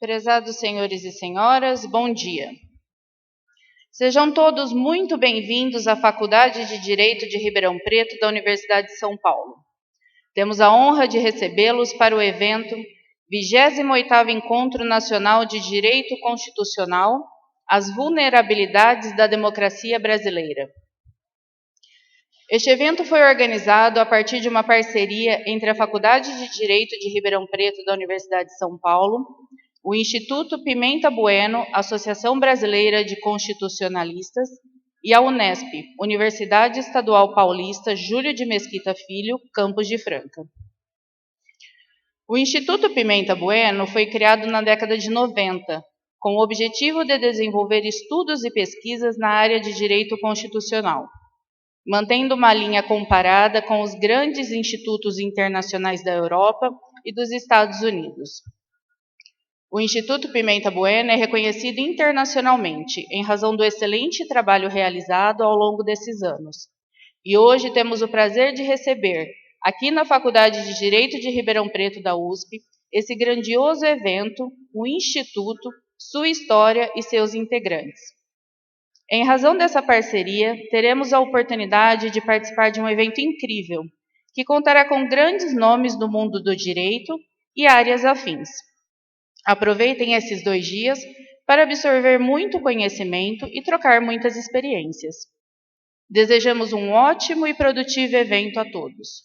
Prezados senhores e senhoras, bom dia. Sejam todos muito bem-vindos à Faculdade de Direito de Ribeirão Preto da Universidade de São Paulo. Temos a honra de recebê-los para o evento 28º Encontro Nacional de Direito Constitucional, as vulnerabilidades da democracia brasileira. Este evento foi organizado a partir de uma parceria entre a Faculdade de Direito de Ribeirão Preto da Universidade de São Paulo, o Instituto Pimenta Bueno, Associação Brasileira de Constitucionalistas, e a Unesp, Universidade Estadual Paulista Júlio de Mesquita Filho, Campos de Franca. O Instituto Pimenta Bueno foi criado na década de 90, com o objetivo de desenvolver estudos e pesquisas na área de direito constitucional, mantendo uma linha comparada com os grandes institutos internacionais da Europa e dos Estados Unidos. O Instituto Pimenta Bueno é reconhecido internacionalmente em razão do excelente trabalho realizado ao longo desses anos. E hoje temos o prazer de receber, aqui na Faculdade de Direito de Ribeirão Preto da USP, esse grandioso evento, o Instituto, sua história e seus integrantes. Em razão dessa parceria, teremos a oportunidade de participar de um evento incrível, que contará com grandes nomes do mundo do direito e áreas afins. Aproveitem esses 2 dias para absorver muito conhecimento e trocar muitas experiências. Desejamos um ótimo e produtivo evento a todos.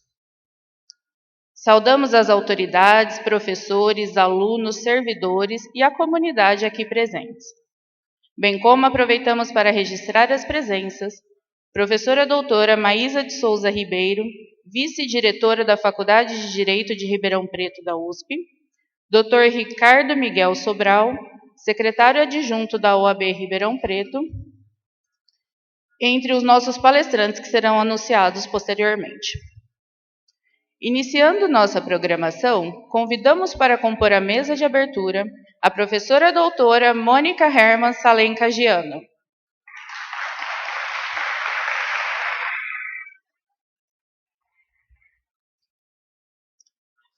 Saudamos as autoridades, professores, alunos, servidores e a comunidade aqui presentes. Bem como aproveitamos para registrar as presenças: professora doutora Maísa de Souza Ribeiro, vice-diretora da Faculdade de Direito de Ribeirão Preto da USP, Dr. Ricardo Miguel Sobral, secretário adjunto da OAB Ribeirão Preto, entre os nossos palestrantes que serão anunciados posteriormente. Iniciando nossa programação, convidamos para compor a mesa de abertura a professora doutora Mônica Herman Salem Cagiano.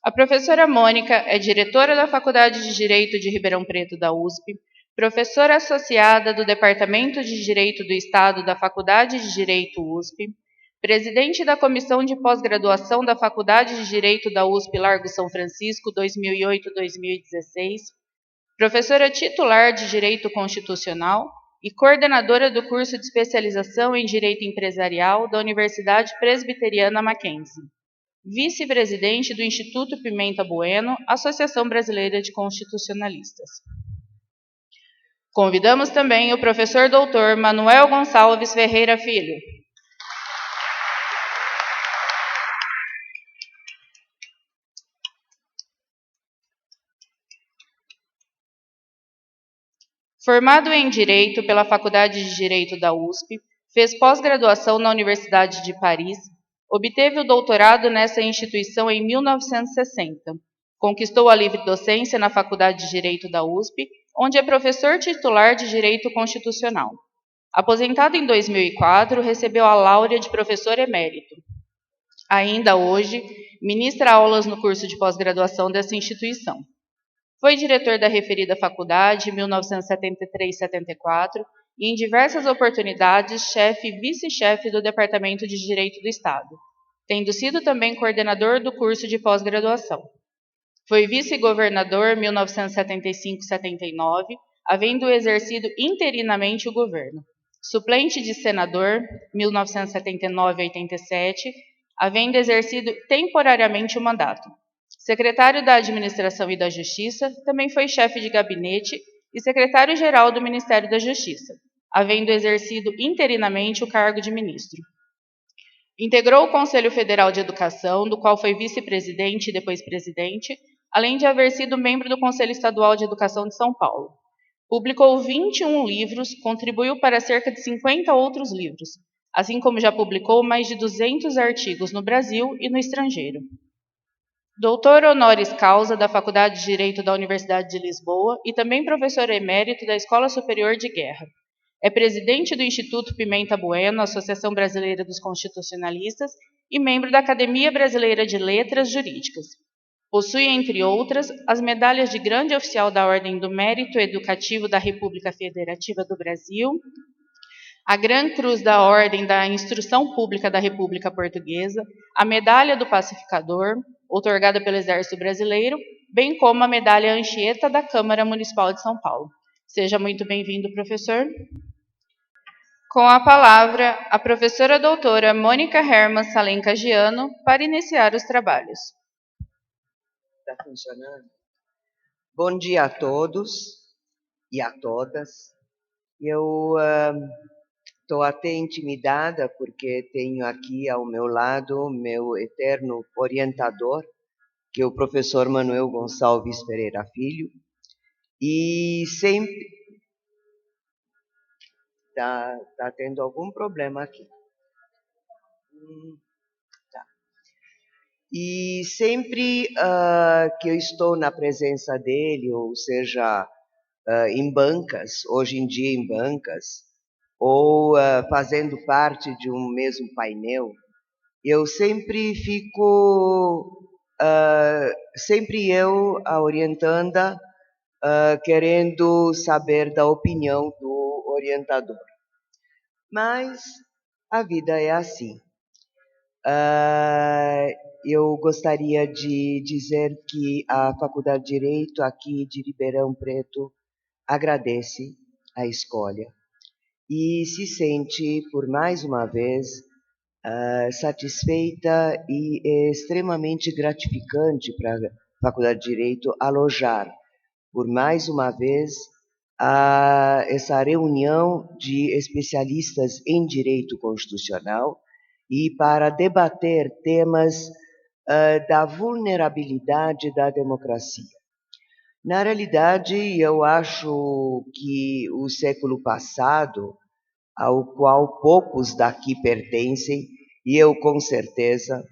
A professora Mônica é diretora da Faculdade de Direito de Ribeirão Preto da USP, professora associada do Departamento de Direito do Estado da Faculdade de Direito USP, presidente da Comissão de Pós-Graduação da Faculdade de Direito da USP Largo São Francisco 2008-2016, professora titular de Direito Constitucional e coordenadora do curso de especialização em Direito Empresarial da Universidade Presbiteriana Mackenzie, vice-presidente do Instituto Pimenta Bueno, Associação Brasileira de Constitucionalistas. Convidamos também o professor doutor Manuel Gonçalves Ferreira Filho. Formado em Direito pela Faculdade de Direito da USP, fez pós-graduação na Universidade de Paris, obteve o doutorado nessa instituição em 1960. Conquistou a livre docência na Faculdade de Direito da USP, onde é professor titular de Direito Constitucional. Aposentado em 2004, recebeu a láurea de professor emérito. Ainda hoje, ministra aulas no curso de pós-graduação dessa instituição. Foi diretor da referida faculdade em 1973-74 e, em diversas oportunidades, chefe e vice-chefe do Departamento de Direito do Estado, tendo sido também coordenador do curso de pós-graduação. Foi vice-governador 1975-79, havendo exercido interinamente o governo. Suplente de senador 1979-87, havendo exercido temporariamente o mandato. Secretário da Administração e da Justiça, também foi chefe de gabinete e secretário-geral do Ministério da Justiça, havendo exercido interinamente o cargo de ministro. Integrou o Conselho Federal de Educação, do qual foi vice-presidente e depois presidente, além de haver sido membro do Conselho Estadual de Educação de São Paulo. Publicou 21 livros, contribuiu para cerca de 50 outros livros, assim como já publicou mais de 200 artigos no Brasil e no estrangeiro. Doutor honoris causa da Faculdade de Direito da Universidade de Lisboa e também professor emérito da Escola Superior de Guerra. É presidente do Instituto Pimenta Bueno, Associação Brasileira dos Constitucionalistas, e membro da Academia Brasileira de Letras Jurídicas. Possui, entre outras, as medalhas de Grande Oficial da Ordem do Mérito Educativo da República Federativa do Brasil, a Gran Cruz da Ordem da Instrução Pública da República Portuguesa, a Medalha do Pacificador, outorgada pelo Exército Brasileiro, bem como a Medalha Anchieta da Câmara Municipal de São Paulo. Seja muito bem-vindo, professor. Com a palavra, a professora doutora Mônica Herman Salenca Giano, para iniciar os trabalhos. Está funcionando? Bom dia a todos e a todas. Eu estou até intimidada porque tenho aqui ao meu lado meu eterno orientador, que é o professor Manuel Gonçalves Pereira Filho, e sempre tá tendo algum problema aqui. Tá. E sempre que eu estou na presença dele, ou seja, em bancas, hoje em dia em bancas, ou fazendo parte de um mesmo painel, eu sempre fico, sempre eu, a orientanda, querendo saber da opinião do orientador. Mas a vida é assim. Eu gostaria de dizer que a Faculdade de Direito aqui de Ribeirão Preto agradece a escolha e se sente, por mais uma vez, satisfeita e extremamente gratificante para a Faculdade de Direito alojar, por mais uma vez, essa reunião de especialistas em direito constitucional e para debater temas da vulnerabilidade da democracia. Na realidade, eu acho que o século passado, ao qual poucos daqui pertencem, e eu com certeza,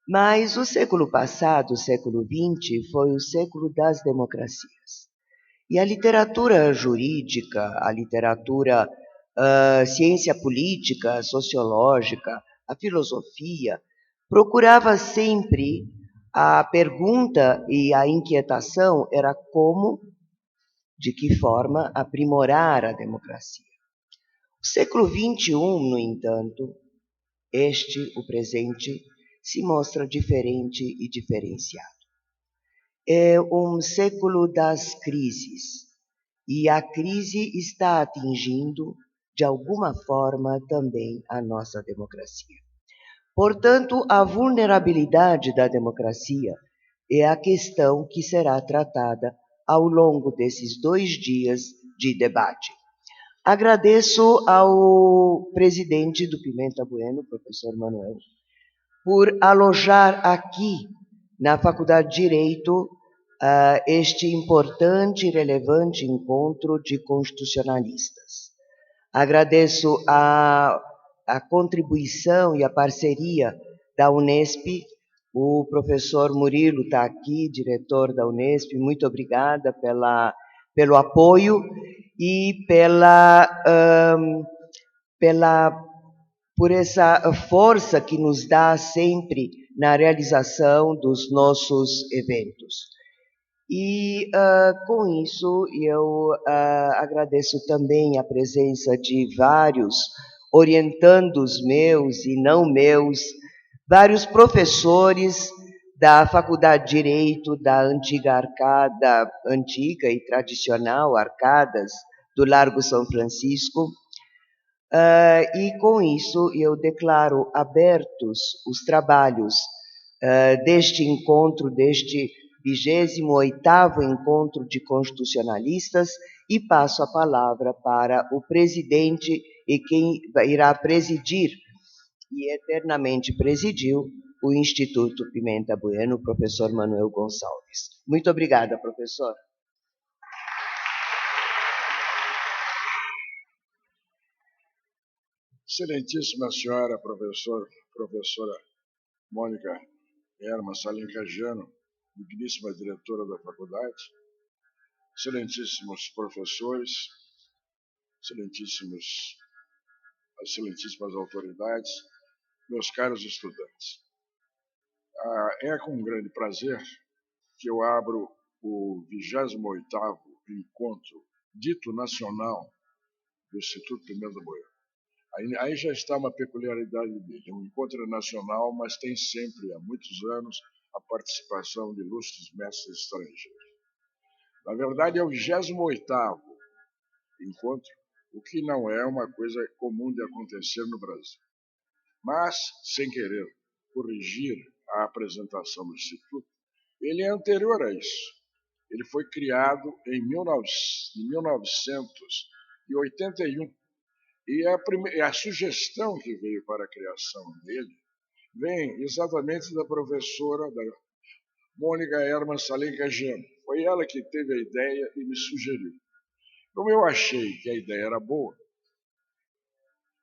mas o século passado, o século XX, foi o século das democracias. E a literatura jurídica, a literatura ciência política, sociológica, a filosofia, procurava sempre. A pergunta e a inquietação era como, de que forma, aprimorar a democracia. O século XXI, no entanto, o presente, se mostra diferente e diferenciado. É um século das crises, e a crise está atingindo, de alguma forma, também a nossa democracia. Portanto, a vulnerabilidade da democracia é a questão que será tratada ao longo desses 2 dias de debate. Agradeço ao presidente do Pimenta Bueno, professor Manuel, por alojar aqui na Faculdade de Direito este importante e relevante encontro de constitucionalistas. Agradeço a contribuição e a parceria da Unesp. O professor Murilo está aqui, diretor da Unesp. Muito obrigada pelo apoio e por essa força que nos dá sempre na realização dos nossos eventos. E com isso eu agradeço também a presença de vários orientandos meus e não meus, vários professores da Faculdade de Direito da antiga arcada, antiga e tradicional Arcadas do Largo São Francisco. E com isso eu declaro abertos os trabalhos deste encontro, deste 28º Encontro de Constitucionalistas, e passo a palavra para o presidente e quem irá presidir e eternamente presidiu o Instituto Pimenta Bueno, o professor Manuel Gonçalves. Muito obrigada, professor. Excelentíssima senhora professora Mônica Herman Salenca Giano, digníssima diretora da faculdade, excelentíssimos professores, excelentíssimas autoridades, meus caros estudantes. É com grande prazer que eu abro o 28º encontro dito nacional do Instituto Pimenta Bueno. Aí já está uma peculiaridade dele. É um encontro nacional, mas tem sempre, há muitos anos, a participação de ilustres mestres estrangeiros. Na verdade, é o 28º encontro, o que não é uma coisa comum de acontecer no Brasil. Mas, sem querer corrigir a apresentação do Instituto, ele é anterior a isso. Ele foi criado em 1981 e a sugestão que veio para a criação dele vem exatamente da professora da Mônica Herman Salencagiano. Foi ela que teve a ideia e me sugeriu. Como eu achei que a ideia era boa,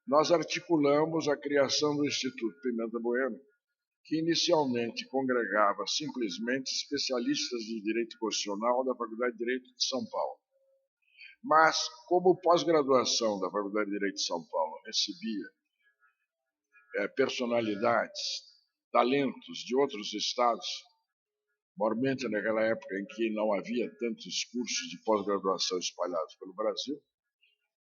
nós articulamos a criação do Instituto Pimenta Bueno, que inicialmente congregava simplesmente especialistas de Direito Constitucional da Faculdade de Direito de São Paulo. Mas, como pós-graduação da Faculdade de Direito de São Paulo recebia personalidades, talentos de outros estados, mormente naquela época em que não havia tantos cursos de pós-graduação espalhados pelo Brasil,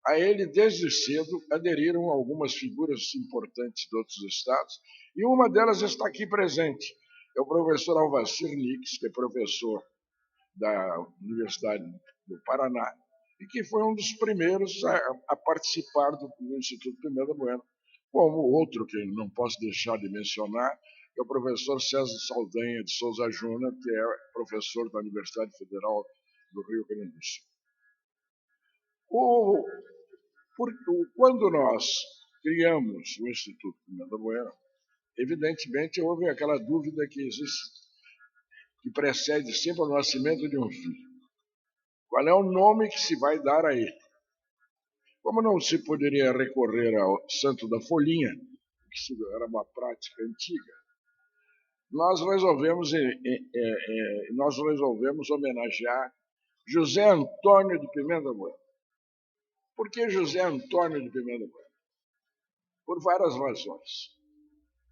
a ele, desde cedo, aderiram algumas figuras importantes de outros estados, e uma delas está aqui presente. É o professor Alvacir Nix, que é professor da Universidade do Paraná, e que foi um dos primeiros a participar do Instituto Pimenta Bueno, como outro que não posso deixar de mencionar, é o professor César Saldanha de Souza Júnior, que é professor da Universidade Federal do Rio Grande do Sul. Quando nós criamos o Instituto Pimenta Bueno, evidentemente houve aquela dúvida que existe, que precede sempre o nascimento de um filho. Qual é o nome que se vai dar a ele? Como não se poderia recorrer ao Santo da Folhinha, que era uma prática antiga, nós resolvemos homenagear José Antônio de Pimenta Bueno. Por que José Antônio de Pimenta Bueno? Por várias razões.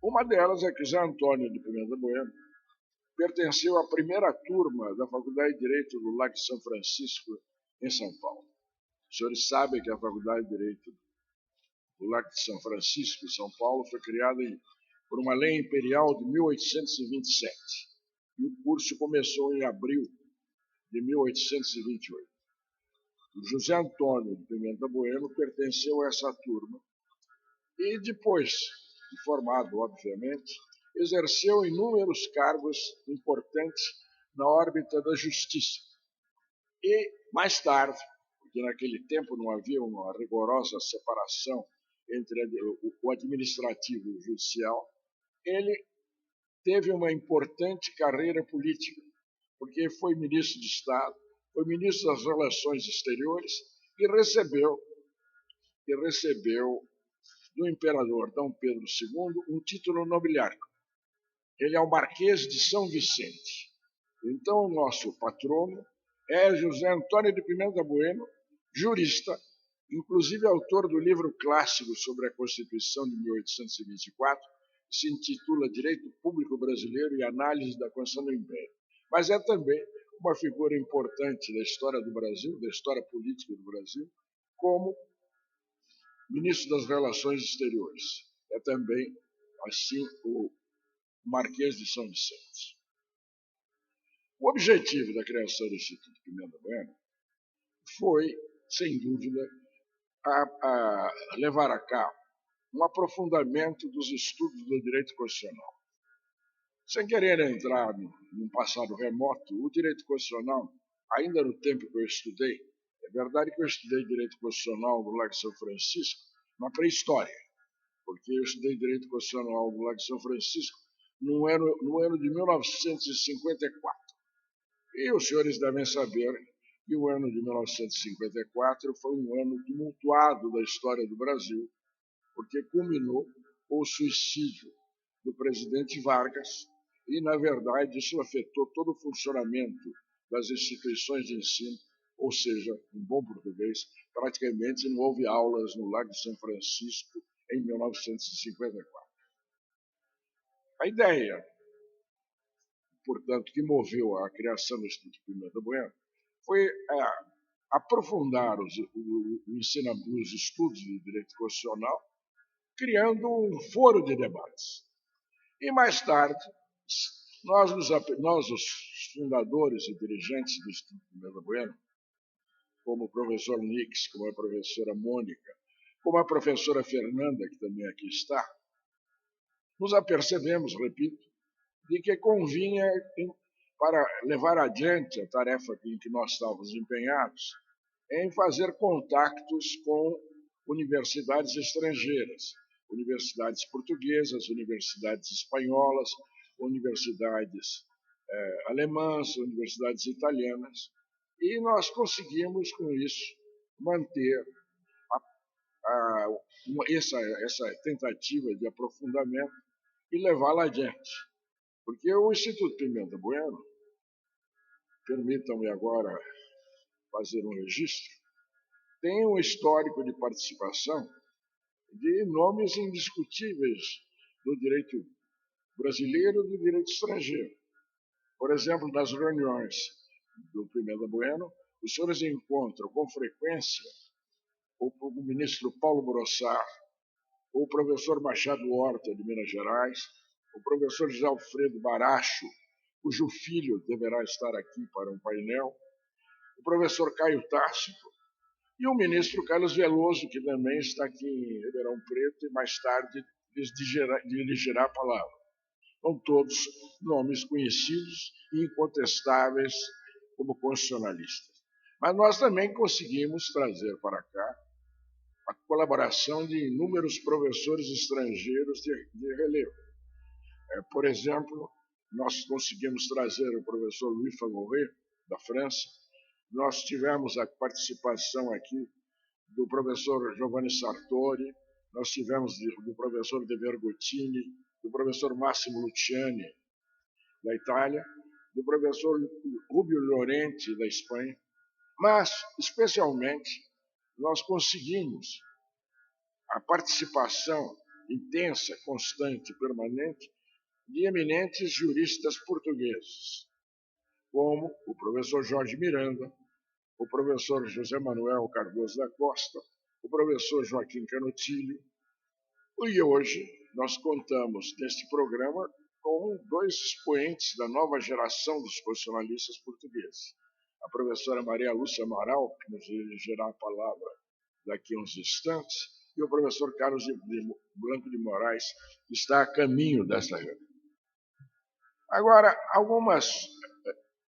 Uma delas é que José Antônio de Pimenta Bueno pertenceu à primeira turma da Faculdade de Direito do Largo de São Francisco, em São Paulo. Os senhores sabem que a Faculdade de Direito do Largo de São Francisco, em São Paulo, foi criada por uma lei imperial de 1827. E o curso começou em abril de 1828. O José Antônio de Pimenta Bueno pertenceu a essa turma e depois de formado, obviamente, exerceu inúmeros cargos importantes na órbita da justiça. E, mais tarde, porque naquele tempo não havia uma rigorosa separação entre o administrativo e o judicial, ele teve uma importante carreira política, porque foi ministro de Estado, foi ministro das Relações Exteriores e recebeu do imperador Dom Pedro II um título nobiliário. Ele é o Marquês de São Vicente. Então, o nosso patrono é José Antônio de Pimenta Bueno, jurista, inclusive autor do livro clássico sobre a Constituição de 1824, que se intitula Direito Público Brasileiro e Análise da Constituição do Império. Mas é também uma figura importante da história do Brasil, da história política do Brasil, como ministro das Relações Exteriores. É também, assim, o Marquês de São Vicente. O objetivo da criação do Instituto Pimenta Bueno foi, sem dúvida, a levar a cabo um aprofundamento dos estudos do direito constitucional. Sem querer entrar num passado remoto, o direito constitucional, ainda no tempo que eu estudei, é verdade que eu estudei direito constitucional no Largo de São Francisco na pré-história, porque eu estudei direito constitucional no Largo de São Francisco no ano de 1954. E os senhores devem saber que o ano de 1954 foi um ano tumultuado da história do Brasil, porque culminou com o suicídio do presidente Vargas e, na verdade, isso afetou todo o funcionamento das instituições de ensino, ou seja, em bom português, praticamente não houve aulas no Largo de São Francisco em 1954. A ideia portanto, que moveu a criação do Instituto Pimenta Bueno, foi aprofundar os estudos de direito constitucional, criando um foro de debates. E mais tarde, nós os fundadores e dirigentes do Instituto Pimenta Bueno, como o professor Nix, como a professora Mônica, como a professora Fernanda, que também aqui está, nos apercebemos, repito, de que convinha, para levar adiante a tarefa em que nós estávamos empenhados, em fazer contactos com universidades estrangeiras, universidades portuguesas, universidades espanholas, universidades alemãs, universidades italianas, e nós conseguimos, com isso, manter essa tentativa de aprofundamento e levá-la adiante. Porque o Instituto Pimenta Bueno, permitam-me agora fazer um registro, tem um histórico de participação de nomes indiscutíveis do direito brasileiro e do direito estrangeiro. Por exemplo, nas reuniões do Pimenta Bueno, os senhores encontram com frequência o ministro Paulo Brossard, o professor Machado Horta, de Minas Gerais, o professor José Alfredo Baracho, cujo filho deverá estar aqui para um painel, o professor Caio Tácito e o ministro Carlos Veloso, que também está aqui em Ribeirão Preto e mais tarde lhes dirigirá a palavra. São todos nomes conhecidos e incontestáveis como constitucionalistas. Mas nós também conseguimos trazer para cá a colaboração de inúmeros professores estrangeiros de relevo. Por exemplo, nós conseguimos trazer o professor Louis Favoré, da França. Nós tivemos a participação aqui do professor Giovanni Sartori, nós tivemos do professor De Vergottini, do professor Massimo Luciani, da Itália, do professor Rubio Llorente, da Espanha, mas, especialmente, nós conseguimos a participação intensa, constante e permanente de eminentes juristas portugueses, como o professor Jorge Miranda, o professor José Manuel Cardoso da Costa, o professor Joaquim Canutilho, e hoje nós contamos neste programa com dois expoentes da nova geração dos constitucionalistas portugueses. A professora Maria Lúcia Amaral, que nos dirigirá a palavra daqui a uns instantes, e o professor Carlos Blanco de Moraes, que está a caminho desta reunião. Agora, algumas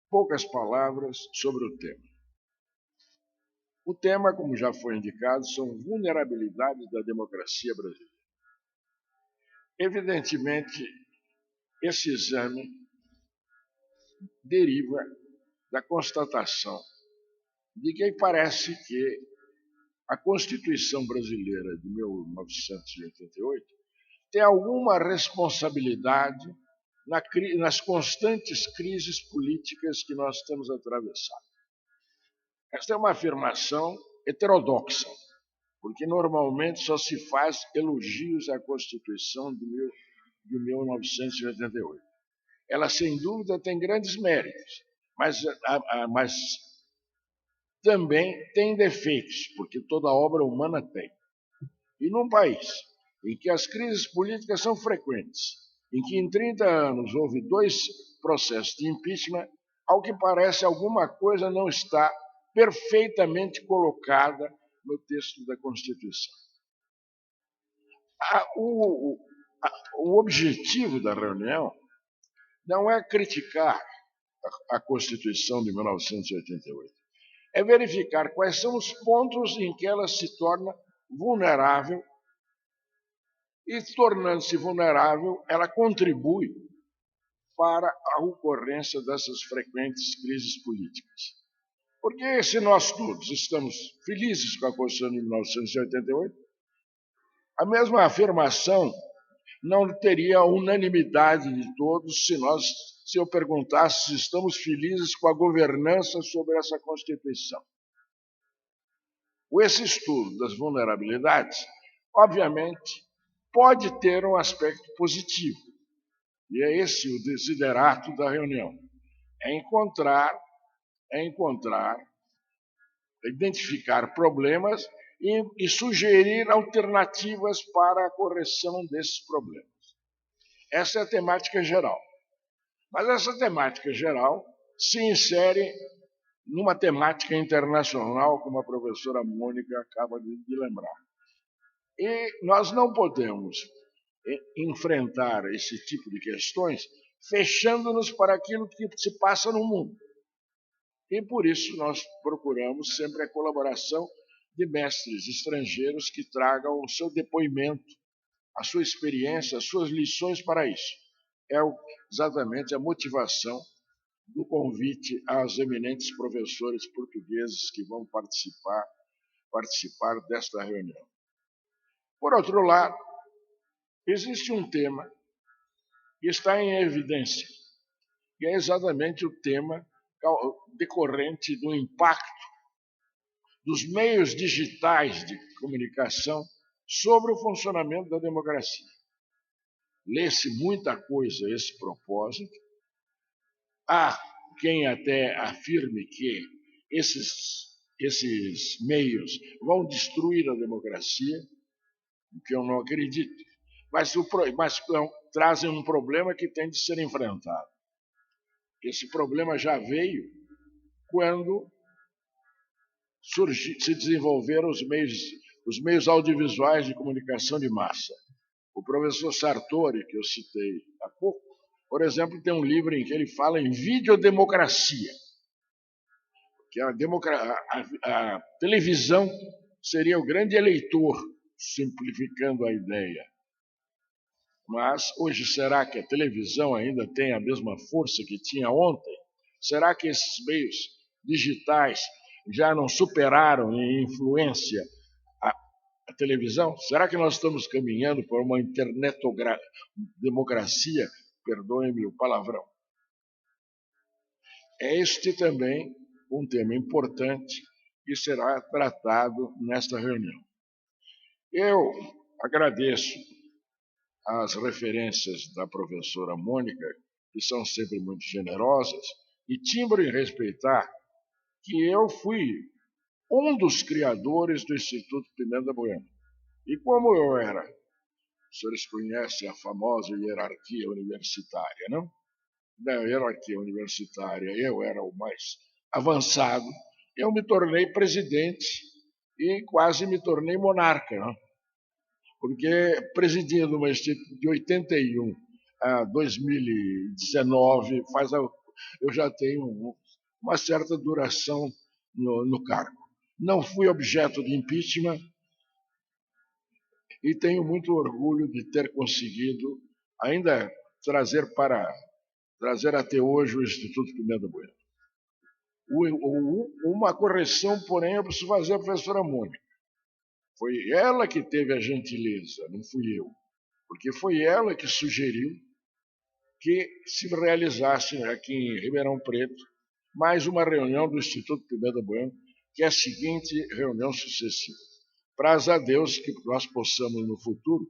poucas palavras sobre o tema. O tema, como já foi indicado, são vulnerabilidades da democracia brasileira. Evidentemente, esse exame deriva da constatação de que parece que a Constituição brasileira de 1988 tem alguma responsabilidade nas constantes crises políticas que nós temos atravessado. Esta é uma afirmação heterodoxa, porque normalmente só se faz elogios à Constituição de 1988. Ela, sem dúvida, tem grandes méritos, mas também tem defeitos, porque toda obra humana tem. E num país em que as crises políticas são frequentes, em que em 30 anos houve 2 processos de impeachment, ao que parece alguma coisa não está perfeitamente colocada no texto da Constituição. O objetivo da reunião não é criticar a Constituição de 1988, é verificar quais são os pontos em que ela se torna vulnerável e, tornando-se vulnerável, ela contribui para a ocorrência dessas frequentes crises políticas. Porque se nós todos estamos felizes com a Constituição de 1988, a mesma afirmação não teria unanimidade de todos se eu perguntasse se estamos felizes com a governança sobre essa Constituição. Esse estudo das vulnerabilidades, obviamente, pode ter um aspecto positivo. E é esse o desiderato da reunião. É identificar problemas e sugerir alternativas para a correção desses problemas. Essa é a temática geral. Mas essa temática geral se insere numa temática internacional, como a professora Mônica acaba de lembrar. E nós não podemos enfrentar esse tipo de questões fechando-nos para aquilo que se passa no mundo. E por isso nós procuramos sempre a colaboração de mestres estrangeiros que tragam o seu depoimento, a sua experiência, as suas lições para isso. É exatamente a motivação do convite aos eminentes professores portugueses que vão participar desta reunião. Por outro lado, existe um tema que está em evidência, que é exatamente o tema decorrente do impacto dos meios digitais de comunicação sobre o funcionamento da democracia. Lê-se muita coisa a esse propósito. Há quem até afirme que esses meios vão destruir a democracia, o que eu não acredito, mas trazem um problema que tem de ser enfrentado. Esse problema já veio quando se desenvolveram os meios audiovisuais de comunicação de massa. O professor Sartori, que eu citei há pouco, por exemplo, tem um livro em que ele fala em videodemocracia, que a televisão seria o grande eleitor, simplificando a ideia. Mas hoje, será que a televisão ainda tem a mesma força que tinha ontem? Será que esses meios digitais já não superaram em influência a televisão? Será que nós estamos caminhando por uma internetodemocracia? Perdoem-me o palavrão. É este também um tema importante que será tratado nesta reunião. Eu agradeço as referências da professora Mônica, que são sempre muito generosas, e timbro em respeitar que eu fui um dos criadores do Instituto Pimenta Bueno. E como eu era, os senhores conhecem a famosa hierarquia universitária, não? Da hierarquia universitária, eu era o mais avançado, eu me tornei presidente e quase me tornei monarca, não? Porque presidindo uma instituição de 81 a 2019, eu já tenho uma certa duração no cargo. Não fui objeto de impeachment e tenho muito orgulho de ter conseguido ainda trazer até hoje o Instituto Pimenta Bueno. Uma correção, porém, eu preciso fazer a professora Mônica. Foi ela que teve a gentileza, não fui eu, porque foi ela que sugeriu que se realizasse aqui em Ribeirão Preto mais uma reunião do Instituto Pimenta Bueno, que é a seguinte reunião sucessiva. Praze a Deus que nós possamos no futuro,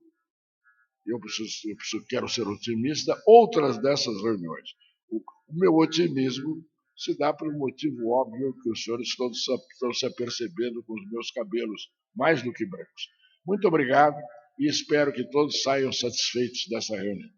quero ser otimista, outras dessas reuniões. O meu otimismo se dá por um motivo óbvio que os senhores todos estão se apercebendo com os meus cabelos mais do que brancos. Muito obrigado e espero que todos saiam satisfeitos dessa reunião.